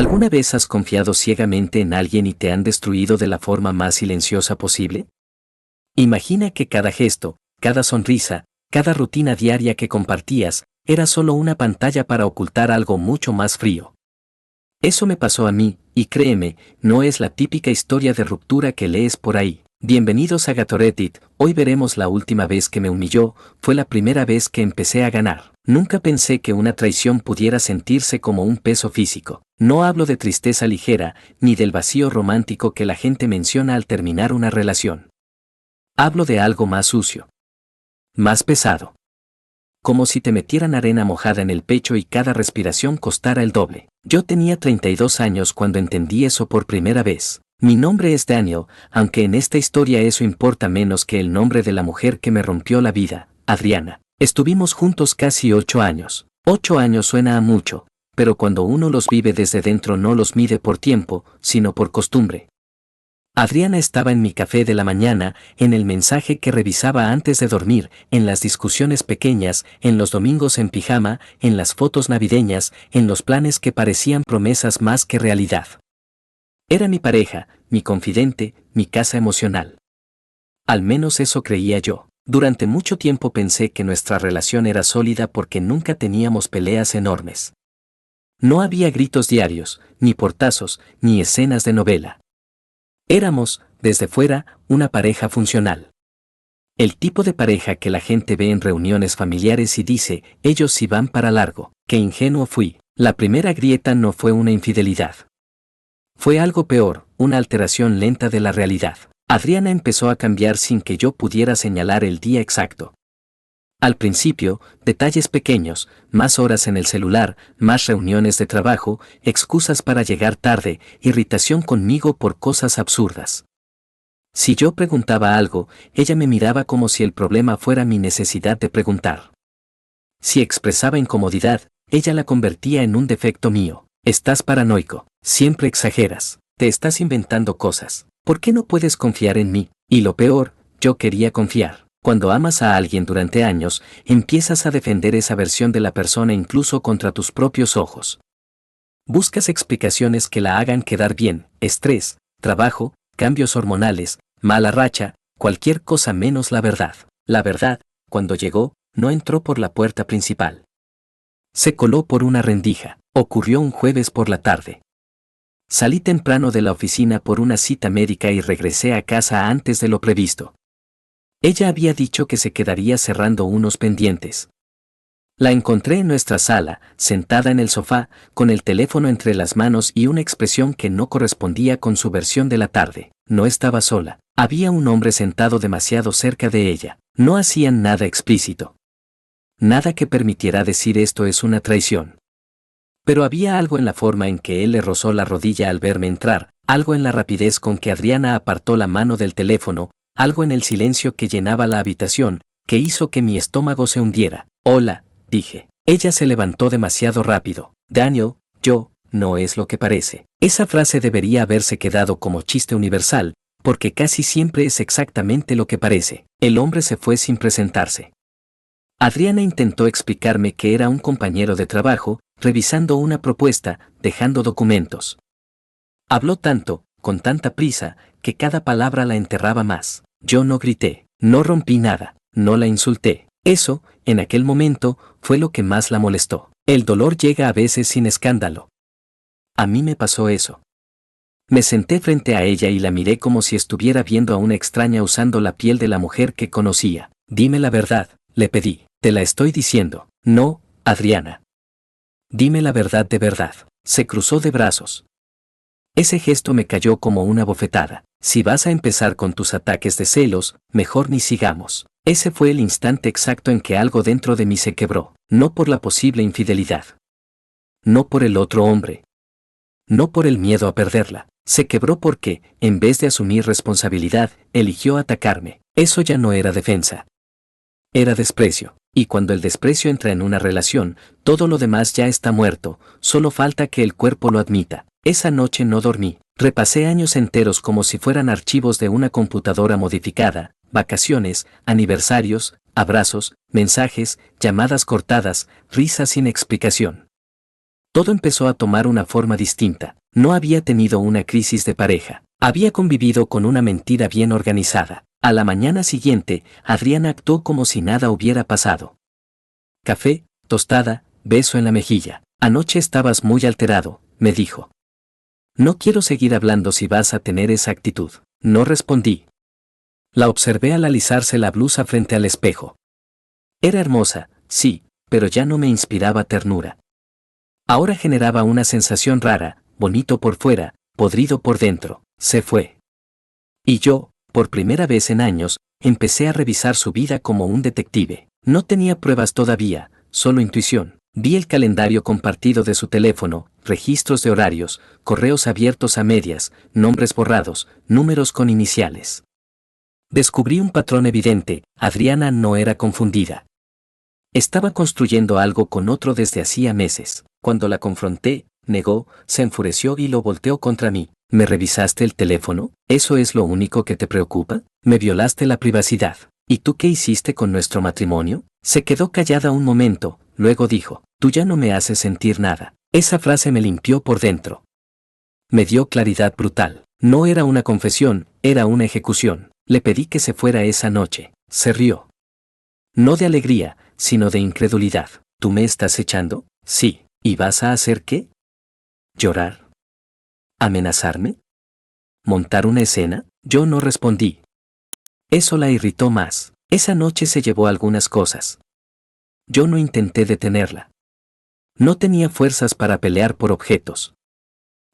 ¿Alguna vez has confiado ciegamente en alguien y te han destruido de la forma más silenciosa posible? Imagina que cada gesto, cada sonrisa, cada rutina diaria que compartías, era solo una pantalla para ocultar algo mucho más frío. Eso me pasó a mí, y créeme, no es la típica historia de ruptura que lees por ahí. Bienvenidos a Gatoretit, hoy veremos la última vez que me humilló, fue la primera vez que empecé a ganar. Nunca pensé que una traición pudiera sentirse como un peso físico. No hablo de tristeza ligera, ni del vacío romántico que la gente menciona al terminar una relación. Hablo de algo más sucio. Más pesado. Como si te metieran arena mojada en el pecho y cada respiración costara el doble. Yo tenía 32 años cuando entendí eso por primera vez. Mi nombre es Daniel, aunque en esta historia eso importa menos que el nombre de la mujer que me rompió la vida, Adriana. Estuvimos juntos casi 8 años. 8 años suena a mucho, pero cuando uno los vive desde dentro no los mide por tiempo, sino por costumbre. Adriana estaba en mi café de la mañana, en el mensaje que revisaba antes de dormir, en las discusiones pequeñas, en los domingos en pijama, en las fotos navideñas, en los planes que parecían promesas más que realidad. Era mi pareja, mi confidente, mi casa emocional. Al menos eso creía yo. Durante mucho tiempo pensé que nuestra relación era sólida porque nunca teníamos peleas enormes. No había gritos diarios, ni portazos, ni escenas de novela. Éramos, desde fuera, una pareja funcional. El tipo de pareja que la gente ve en reuniones familiares y dice, ellos sí van para largo. Qué ingenuo fui. La primera grieta no fue una infidelidad. Fue algo peor, una alteración lenta de la realidad. Adriana empezó a cambiar sin que yo pudiera señalar el día exacto. Al principio, detalles pequeños, más horas en el celular, más reuniones de trabajo, excusas para llegar tarde, irritación conmigo por cosas absurdas. Si yo preguntaba algo, ella me miraba como si el problema fuera mi necesidad de preguntar. Si expresaba incomodidad, ella la convertía en un defecto mío. Estás paranoico, siempre exageras, te estás inventando cosas. ¿Por qué no puedes confiar en mí? Y lo peor, yo quería confiar. Cuando amas a alguien durante años, empiezas a defender esa versión de la persona incluso contra tus propios ojos. Buscas explicaciones que la hagan quedar bien, estrés, trabajo, cambios hormonales, mala racha, cualquier cosa menos la verdad. La verdad, cuando llegó, no entró por la puerta principal. Se coló por una rendija. Ocurrió un jueves por la tarde. Salí temprano de la oficina por una cita médica y regresé a casa antes de lo previsto. Ella había dicho que se quedaría cerrando unos pendientes. La encontré en nuestra sala, sentada en el sofá, con el teléfono entre las manos y una expresión que no correspondía con su versión de la tarde. No estaba sola. Había un hombre sentado demasiado cerca de ella. No hacían nada explícito. Nada que permitiera decir esto es una traición. Pero había algo en la forma en que él le rozó la rodilla al verme entrar, algo en la rapidez con que Adriana apartó la mano del teléfono, algo en el silencio que llenaba la habitación, que hizo que mi estómago se hundiera. Hola, dije. Ella se levantó demasiado rápido. Daniel, no es lo que parece. Esa frase debería haberse quedado como chiste universal, porque casi siempre es exactamente lo que parece. El hombre se fue sin presentarse. Adriana intentó explicarme que era un compañero de trabajo, revisando una propuesta, dejando documentos. Habló tanto, con tanta prisa, que cada palabra la enterraba más. Yo no grité, no rompí nada, no la insulté. Eso, en aquel momento, fue lo que más la molestó. El dolor llega a veces sin escándalo. A mí me pasó eso. Me senté frente a ella y la miré como si estuviera viendo a una extraña usando la piel de la mujer que conocía. Dime la verdad, le pedí. Te la estoy diciendo. No, Adriana. Dime la verdad de verdad. Se cruzó de brazos. Ese gesto me cayó como una bofetada. Si vas a empezar con tus ataques de celos, mejor ni sigamos. Ese fue el instante exacto en que algo dentro de mí se quebró. No por la posible infidelidad. No por el otro hombre. No por el miedo a perderla. Se quebró porque, en vez de asumir responsabilidad, eligió atacarme. Eso ya no era defensa. Era desprecio. Y cuando el desprecio entra en una relación, todo lo demás ya está muerto, solo falta que el cuerpo lo admita. Esa noche no dormí. Repasé años enteros como si fueran archivos de una computadora modificada, vacaciones, aniversarios, abrazos, mensajes, llamadas cortadas, risas sin explicación. Todo empezó a tomar una forma distinta. No había tenido una crisis de pareja. Había convivido con una mentira bien organizada. A la mañana siguiente, Adriana actuó como si nada hubiera pasado. Café, tostada, beso en la mejilla. Anoche estabas muy alterado, me dijo. No quiero seguir hablando si vas a tener esa actitud. No respondí. La observé al alisarse la blusa frente al espejo. Era hermosa, sí, pero ya no me inspiraba ternura. Ahora generaba una sensación rara, bonito por fuera, podrido por dentro. Se fue. Y yo, por primera vez en años, empecé a revisar su vida como un detective. No tenía pruebas todavía, solo intuición. Vi el calendario compartido de su teléfono, registros de horarios, correos abiertos a medias, nombres borrados, números con iniciales. Descubrí un patrón evidente: Adriana no era confundida. Estaba construyendo algo con otro desde hacía meses. Cuando la confronté, negó, se enfureció y lo volteó contra mí. ¿Me revisaste el teléfono? ¿Eso es lo único que te preocupa? ¿Me violaste la privacidad? ¿Y tú qué hiciste con nuestro matrimonio? Se quedó callada un momento, luego dijo: tú ya no me haces sentir nada. Esa frase me limpió por dentro. Me dio claridad brutal. No era una confesión, era una ejecución. Le pedí que se fuera esa noche. Se rió. No de alegría, sino de incredulidad. ¿Tú me estás echando? Sí. ¿Y vas a hacer qué? ¿Llorar? ¿Amenazarme? ¿Montar una escena? Yo no respondí. Eso la irritó más. Esa noche se llevó algunas cosas. Yo no intenté detenerla. No tenía fuerzas para pelear por objetos.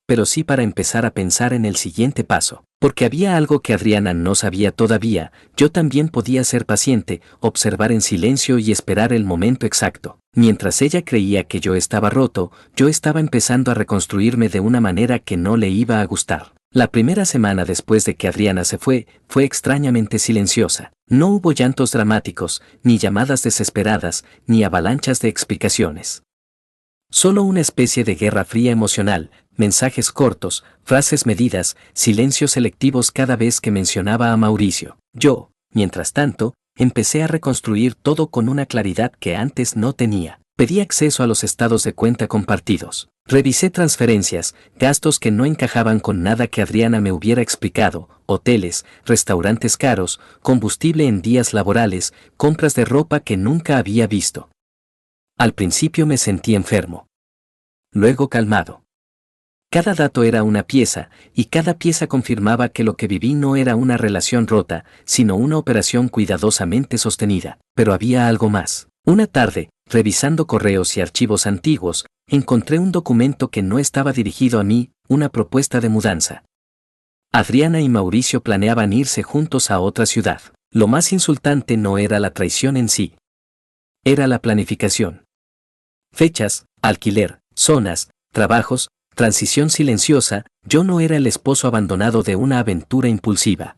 Pero sí para empezar a pensar en el siguiente paso. Porque había algo que Adriana no sabía todavía. Yo también podía ser paciente, observar en silencio y esperar el momento exacto. Mientras ella creía que yo estaba roto, yo estaba empezando a reconstruirme de una manera que no le iba a gustar. La primera semana después de que Adriana se fue extrañamente silenciosa. No hubo llantos dramáticos, ni llamadas desesperadas, ni avalanchas de explicaciones. Solo una especie de guerra fría emocional, mensajes cortos, frases medidas, silencios selectivos cada vez que mencionaba a Mauricio. Yo, mientras tanto, empecé a reconstruir todo con una claridad que antes no tenía. Pedí acceso a los estados de cuenta compartidos. Revisé transferencias, gastos que no encajaban con nada que Adriana me hubiera explicado, hoteles, restaurantes caros, combustible en días laborales, compras de ropa que nunca había visto. Al principio me sentí enfermo. Luego calmado. Cada dato era una pieza, y cada pieza confirmaba que lo que viví no era una relación rota, sino una operación cuidadosamente sostenida. Pero había algo más. Una tarde, revisando correos y archivos antiguos, encontré un documento que no estaba dirigido a mí, una propuesta de mudanza. Adriana y Mauricio planeaban irse juntos a otra ciudad. Lo más insultante no era la traición en sí. Era la planificación. Fechas, alquiler, zonas, trabajos, transición silenciosa. Yo no era el esposo abandonado de una aventura impulsiva.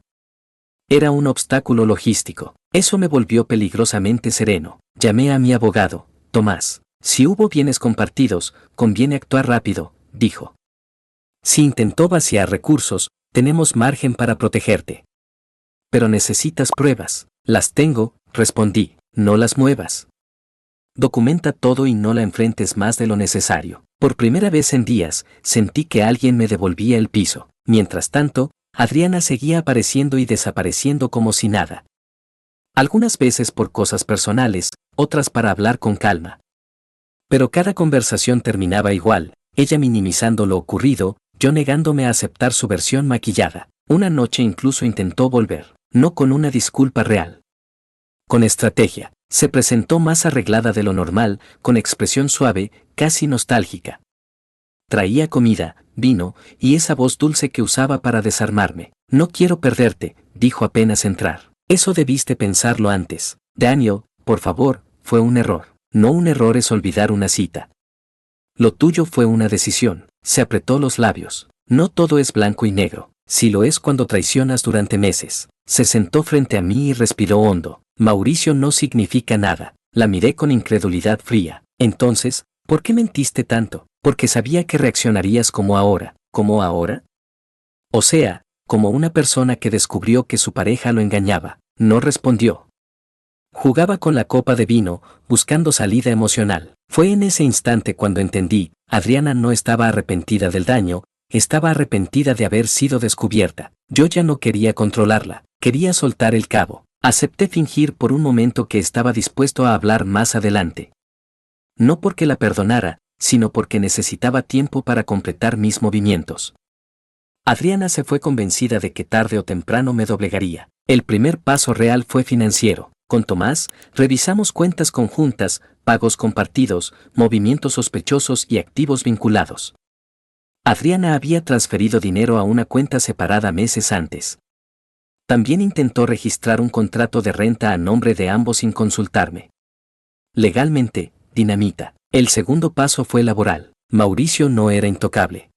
Era un obstáculo logístico. Eso me volvió peligrosamente sereno. Llamé a mi abogado, Tomás. Si hubo bienes compartidos, conviene actuar rápido, dijo. Si intentó vaciar recursos, tenemos margen para protegerte. Pero necesitas pruebas. Las tengo, respondí. No las muevas. Documenta todo y no la enfrentes más de lo necesario. Por primera vez en días, sentí que alguien me devolvía el piso. Mientras tanto, Adriana seguía apareciendo y desapareciendo como si nada. Algunas veces por cosas personales, otras para hablar con calma. Pero cada conversación terminaba igual, ella minimizando lo ocurrido, yo negándome a aceptar su versión maquillada. Una noche incluso intentó volver, no con una disculpa real. Con estrategia. Se presentó más arreglada de lo normal, con expresión suave, casi nostálgica. Traía comida, vino, y esa voz dulce que usaba para desarmarme. No quiero perderte, dijo apenas entrar. Eso debiste pensarlo antes. Daniel, por favor, fue un error. No, un error es olvidar una cita. Lo tuyo fue una decisión. Se apretó los labios. No todo es blanco y negro. Si lo es cuando traicionas durante meses. Se sentó frente a mí y respiró hondo. Mauricio no significa nada. La miré con incredulidad fría. Entonces, ¿por qué mentiste tanto? Porque sabía que reaccionarías como ahora. ¿Como ahora? O sea, como una persona que descubrió que su pareja lo engañaba. No respondió. Jugaba con la copa de vino, buscando salida emocional. Fue en ese instante cuando entendí, Adriana no estaba arrepentida del daño, estaba arrepentida de haber sido descubierta. Yo ya no quería controlarla, quería soltar el cabo. Acepté fingir por un momento que estaba dispuesto a hablar más adelante. No porque la perdonara, sino porque necesitaba tiempo para completar mis movimientos. Adriana se fue convencida de que tarde o temprano me doblegaría. El primer paso real fue financiero. Con Tomás, revisamos cuentas conjuntas, pagos compartidos, movimientos sospechosos y activos vinculados. Adriana había transferido dinero a una cuenta separada meses antes. También intentó registrar un contrato de renta a nombre de ambos sin consultarme. Legalmente, dinamita. El segundo paso fue laboral. Mauricio no era intocable.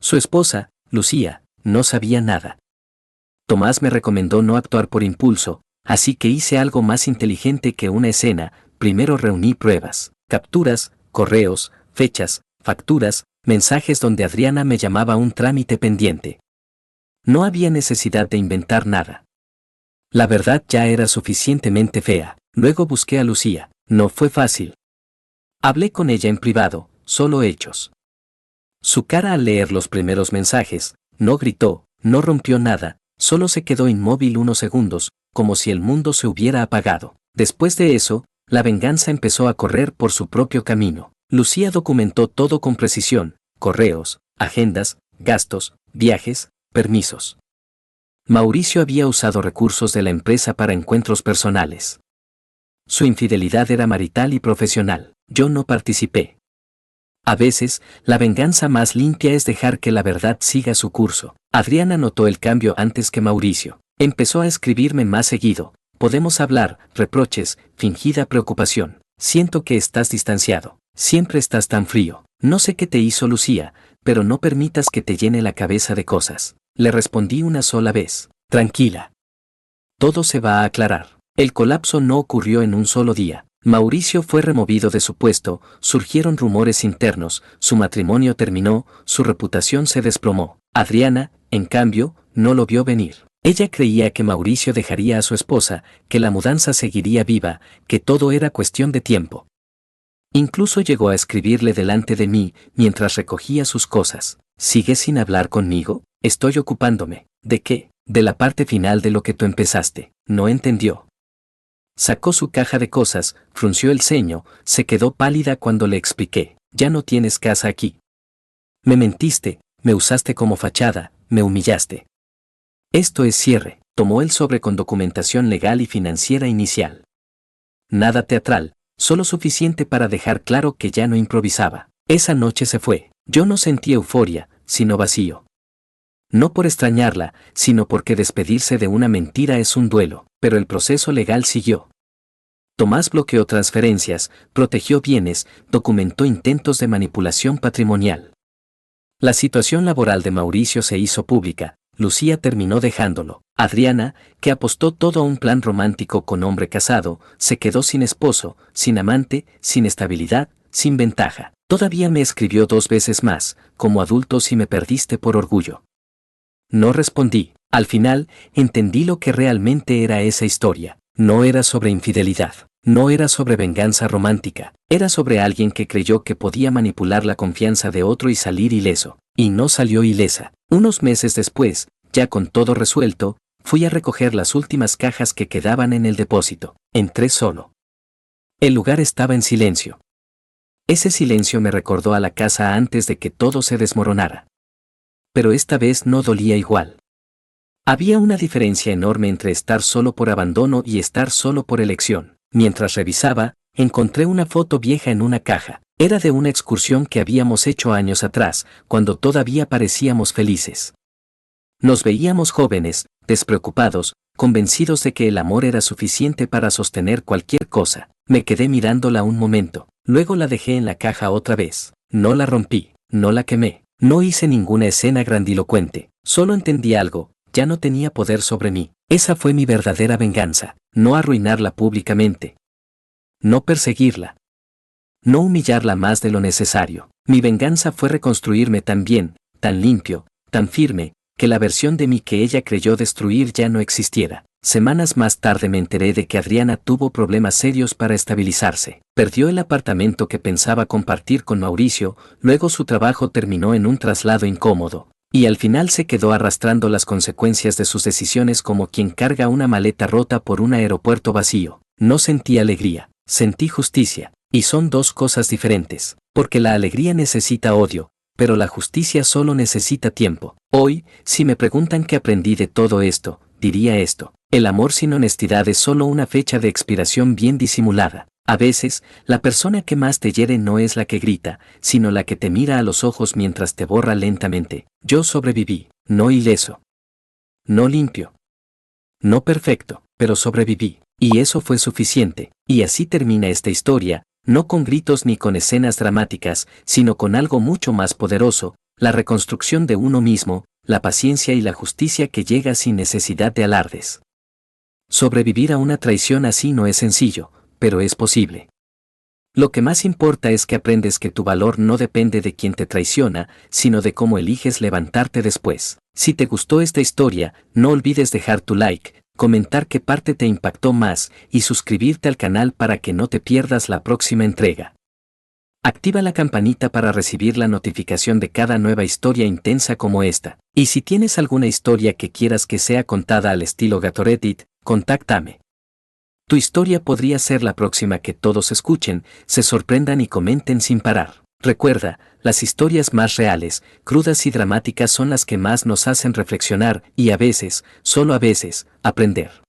Su esposa, Lucía, no sabía nada. Tomás me recomendó no actuar por impulso, así que hice algo más inteligente que una escena. Primero reuní pruebas, capturas, correos, fechas, facturas, mensajes donde Adriana me llamaba un trámite pendiente. No había necesidad de inventar nada. La verdad ya era suficientemente fea. Luego busqué a Lucía. No fue fácil. Hablé con ella en privado, solo hechos. Su cara al leer los primeros mensajes, no gritó, no rompió nada, solo se quedó inmóvil unos segundos, como si el mundo se hubiera apagado. Después de eso, la venganza empezó a correr por su propio camino. Lucía documentó todo con precisión, correos, agendas, gastos, viajes, permisos. Mauricio había usado recursos de la empresa para encuentros personales. Su infidelidad era marital y profesional. Yo no participé. A veces, la venganza más limpia es dejar que la verdad siga su curso. Adriana notó el cambio antes que Mauricio. Empezó a escribirme más seguido. Podemos hablar, reproches, fingida preocupación. Siento que estás distanciado. Siempre estás tan frío. No sé qué te hizo Lucía, pero no permitas que te llene la cabeza de cosas. Le respondí una sola vez. Tranquila. Todo se va a aclarar. El colapso no ocurrió en un solo día. Mauricio fue removido de su puesto, surgieron rumores internos, su matrimonio terminó, su reputación se desplomó. Adriana, en cambio, no lo vio venir. Ella creía que Mauricio dejaría a su esposa, que la mudanza seguiría viva, que todo era cuestión de tiempo. Incluso llegó a escribirle delante de mí, mientras recogía sus cosas. ¿Sigues sin hablar conmigo? Estoy ocupándome. ¿De qué? De la parte final de lo que tú empezaste. No entendió. Sacó su caja de cosas, frunció el ceño, se quedó pálida cuando le expliqué. Ya no tienes casa aquí. Me mentiste, me usaste como fachada, me humillaste. Esto es cierre. Tomó el sobre con documentación legal y financiera inicial. Nada teatral, solo suficiente para dejar claro que ya no improvisaba. Esa noche se fue. Yo no sentí euforia, sino vacío. No por extrañarla, sino porque despedirse de una mentira es un duelo, pero el proceso legal siguió. Tomás bloqueó transferencias, protegió bienes, documentó intentos de manipulación patrimonial. La situación laboral de Mauricio se hizo pública, Lucía terminó dejándolo. Adriana, que apostó todo a un plan romántico con hombre casado, se quedó sin esposo, sin amante, sin estabilidad, sin ventaja. Todavía me escribió 2 veces más, como adulto si me perdiste por orgullo. No respondí. Al final, entendí lo que realmente era esa historia. No era sobre infidelidad. No era sobre venganza romántica. Era sobre alguien que creyó que podía manipular la confianza de otro y salir ileso. Y no salió ilesa. Unos meses después, ya con todo resuelto, fui a recoger las últimas cajas que quedaban en el depósito. Entré solo. El lugar estaba en silencio. Ese silencio me recordó a la casa antes de que todo se desmoronara. Pero esta vez no dolía igual. Había una diferencia enorme entre estar solo por abandono y estar solo por elección. Mientras revisaba, encontré una foto vieja en una caja. Era de una excursión que habíamos hecho años atrás, cuando todavía parecíamos felices. Nos veíamos jóvenes, despreocupados, convencidos de que el amor era suficiente para sostener cualquier cosa. Me quedé mirándola un momento, luego la dejé en la caja otra vez. No la rompí, no la quemé, no hice ninguna escena grandilocuente, solo entendí algo, ya no tenía poder sobre mí. Esa fue mi verdadera venganza, no arruinarla públicamente. No perseguirla. No humillarla más de lo necesario. Mi venganza fue reconstruirme tan bien, tan limpio, tan firme, que la versión de mí que ella creyó destruir ya no existiera. Semanas más tarde me enteré de que Adriana tuvo problemas serios para estabilizarse. Perdió el apartamento que pensaba compartir con Mauricio, luego su trabajo terminó en un traslado incómodo, y al final se quedó arrastrando las consecuencias de sus decisiones como quien carga una maleta rota por un aeropuerto vacío. No sentí alegría, sentí justicia, y son dos cosas diferentes, porque la alegría necesita odio, pero la justicia solo necesita tiempo. Hoy, si me preguntan qué aprendí de todo esto, diría esto: el amor sin honestidad es solo una fecha de expiración bien disimulada. A veces, la persona que más te hiere no es la que grita, sino la que te mira a los ojos mientras te borra lentamente. Yo sobreviví, no ileso, no limpio, no perfecto, pero sobreviví, y eso fue suficiente. Y así termina esta historia, no con gritos ni con escenas dramáticas, sino con algo mucho más poderoso: la reconstrucción de uno mismo, la paciencia y la justicia que llega sin necesidad de alardes. Sobrevivir a una traición así no es sencillo, pero es posible. Lo que más importa es que aprendes que tu valor no depende de quien te traiciona, sino de cómo eliges levantarte después. Si te gustó esta historia, no olvides dejar tu like, comentar qué parte te impactó más y suscribirte al canal para que no te pierdas la próxima entrega. Activa la campanita para recibir la notificación de cada nueva historia intensa como esta. Y si tienes alguna historia que quieras que sea contada al estilo Gatoredit, contáctame. Tu historia podría ser la próxima que todos escuchen, se sorprendan y comenten sin parar. Recuerda, las historias más reales, crudas y dramáticas son las que más nos hacen reflexionar y a veces, solo a veces, aprender.